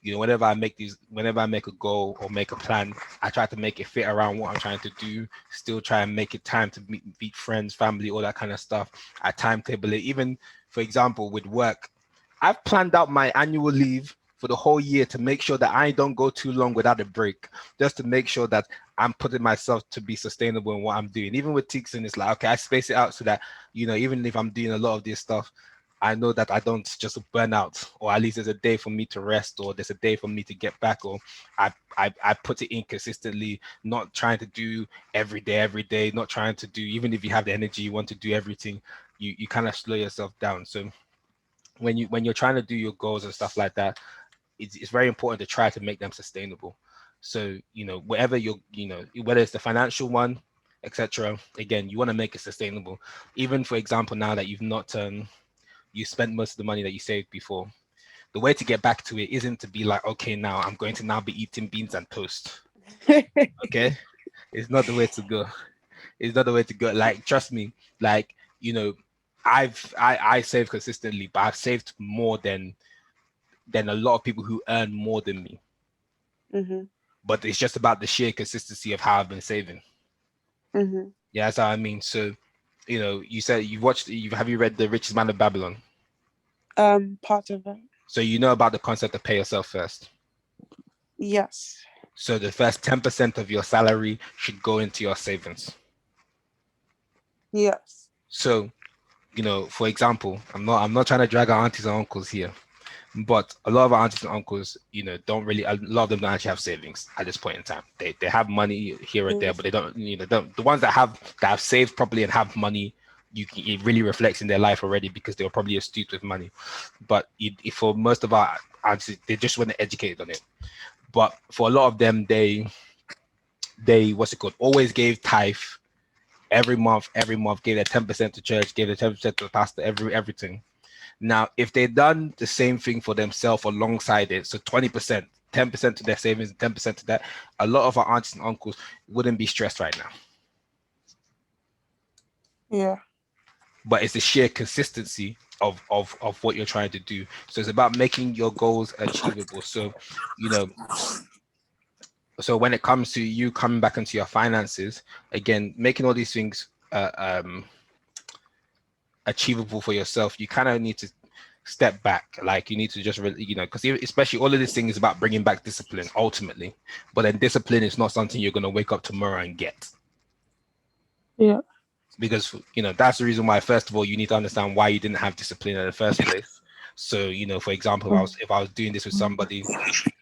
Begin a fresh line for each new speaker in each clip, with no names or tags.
whenever I make a goal or make a plan, I try to make it fit around what I'm trying to do. Still try and make it time to meet friends, family, all that kind of stuff. I timetable it. Even, for example, with work, I've planned out my annual leave for the whole year to make sure that I don't go too long without a break, just to make sure that I'm putting myself to be sustainable in what I'm doing. Even with Tixon, it's like, okay, I space it out so that, even if I'm doing a lot of this stuff, I know that I don't just burn out, or at least there's a day for me to rest, or there's a day for me to get back, or I put it in consistently, not trying to do every day, not trying to do, even if you have the energy, you want to do everything, you kind of slow yourself down. So when you're trying to do your goals and stuff like that, it's very important to try to make them sustainable. So, whatever whether it's the financial one, etc. Again, you want to make it sustainable. Even, for example, now that you've not you spent most of the money that you saved before, the way to get back to it isn't to be like, okay, now I'm going to now be eating beans and toast. Okay, it's not the way to go. It's not the way to go. Like, trust me, like, I save consistently, but I've saved more than a lot of people who earn more than me.
Mm-hmm.
But it's just about the sheer consistency of how I've been saving.
Mm-hmm.
Yeah, that's how I mean. So, you said have you read The Richest Man of Babylon?
Part of it.
So you know about the concept of pay yourself first.
Yes.
So the first 10% of your salary should go into your savings.
Yes.
So, for example, I'm not trying to drag our aunties and uncles here, but a lot of our aunties and uncles, don't really, a lot of them don't actually have savings at this point in time. They have money here or there, but they don't, the ones that have saved properly and have money, it really reflects in their life already, because they were probably astute with money. But for most of our aunties, they just weren't educated on it. But for a lot of them, they what's it called, always gave tithe every month, gave their 10% to church, gave their 10% to the pastor, everything. Now, if they'd done the same thing for themselves alongside it, so 20%, 10% to their savings, 10% to that, a lot of our aunts and uncles wouldn't be stressed right now.
Yeah.
But it's the sheer consistency of what you're trying to do. So it's about making your goals achievable. So, so when it comes to you coming back into your finances, again, making all these things achievable for yourself, you kind of need to step back. Like, you need to just really, because especially all of this thing is about bringing back discipline ultimately. But then discipline is not something you're going to wake up tomorrow and get.
Yeah.
Because that's the reason why, first of all, you need to understand why you didn't have discipline in the first place. So, for example, if I was doing this with somebody,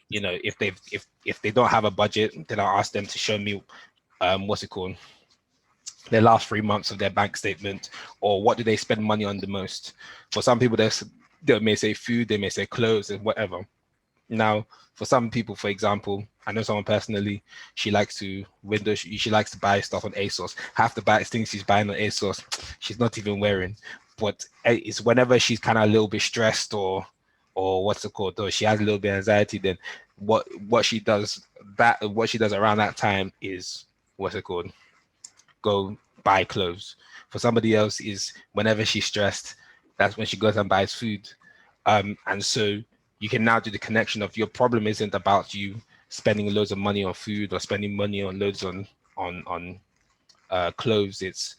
if they don't have a budget, then I'll ask them to show me what's it called, their last 3 months of their bank statement, or what do they spend money on the most. For some people, they may say food, they may say clothes, and whatever. Now, for some people, for example, I know someone personally, she likes to she likes to buy stuff on ASOS. Half the things she's buying on ASOS, she's not even wearing. But it's whenever she's kind of a little bit stressed, or what's it called, or she has a little bit of anxiety, then what she does around that time is, what's it called, go buy clothes. For somebody else, is whenever she's stressed, that's when she goes and buys food. And so you can now do the connection of, your problem isn't about you spending loads of money on food or spending money on loads on clothes. It's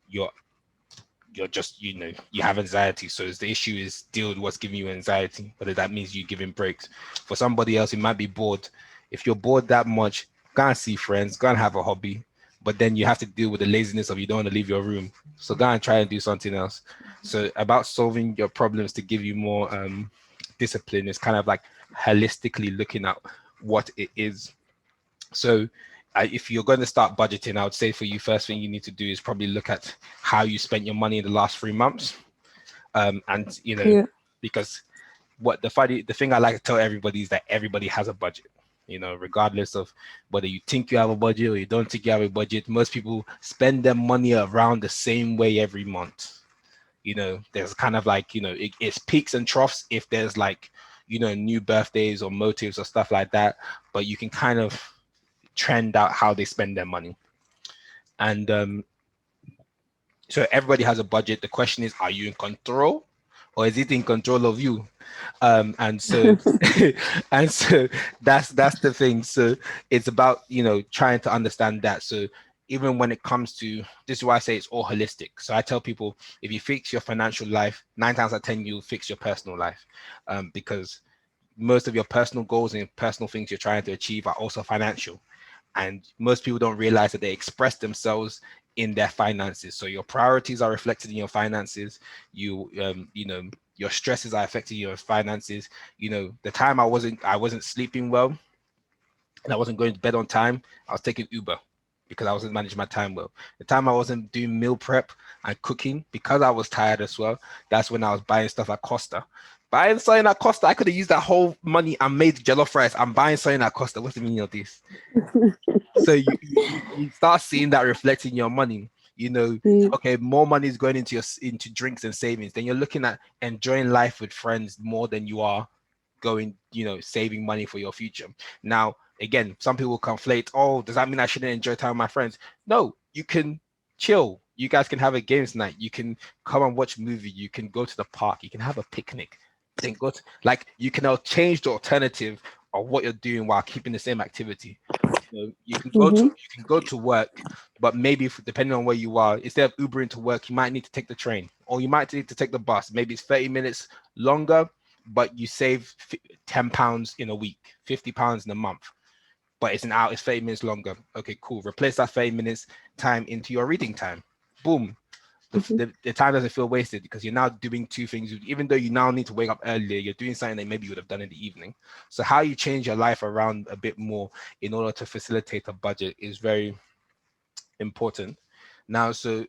you're just, you have anxiety. So the issue is deal with what's giving you anxiety, whether that means you giving breaks. For somebody else, it might be bored. If you're bored that much, go and see friends, go and have a hobby. But then you have to deal with the laziness of, you don't want to leave your room. So go and try and do something else. So about solving your problems to give you more discipline is kind of like holistically looking at what it is. So if you're going to start budgeting, I would say for you, first thing you need to do is probably look at how you spent your money in the last 3 months. And,
Yeah.
because the thing I like to tell everybody is that everybody has a budget. Regardless of whether you think you have a budget or you don't think you have a budget, most people spend their money around the same way every month. There's kind of like, it's peaks and troughs if there's like, new birthdays or motives or stuff like that, but you can kind of trend out how they spend their money. And so everybody has a budget. The question is, are you in control, or is it in control of you? And so and so that's the thing. So it's about, you know, trying to understand that. So even when it comes to, this is why I say it's all holistic. So I tell people, if you fix your financial life, 9 times out of 10 you'll fix your personal life, because most of your personal goals and personal things you're trying to achieve are also financial, and most people don't realize that they express themselves in their finances. So your priorities are reflected in your finances. You know, your stresses are affecting your finances. You know, the time I wasn't sleeping well and I wasn't going to bed on time, I was taking Uber because I wasn't managing my time well. The time I wasn't doing meal prep and cooking because I was tired as well, that's when I was buying stuff at Costa. Buying something at Costa, I could have used that whole money and made jollof rice. I'm buying something at Costa. What's the meaning of this? So you start seeing that reflecting your money. You know,
Yeah.
okay, more money is going into into drinks and savings. Then you're looking at enjoying life with friends more than you are going, you know, saving money for your future. Now, again, some people conflate, oh, does that mean I shouldn't enjoy time with my friends? No, you can chill. You guys can have a games night. You can come and watch a movie. You can go to the park. You can have a picnic. Then go to, like, you can now change the alternative of what you're doing while keeping the same activity. You know,
Mm-hmm.
you can go to work, but maybe if, depending on where you are, instead of Ubering to work, you might need to take the train or you might need to take the bus. Maybe it's 30 minutes longer, but you save £10 in a week, £50 in a month. But it's an hour, it's 30 minutes longer. Okay, cool. Replace that 30 minutes time into your reading time. Boom.
Mm-hmm.
The time doesn't feel wasted because you're now doing two things. Even though you now need to wake up earlier, you're doing something that maybe you would have done in the evening. So how you change your life around a bit more in order to facilitate a budget is very important. Now, so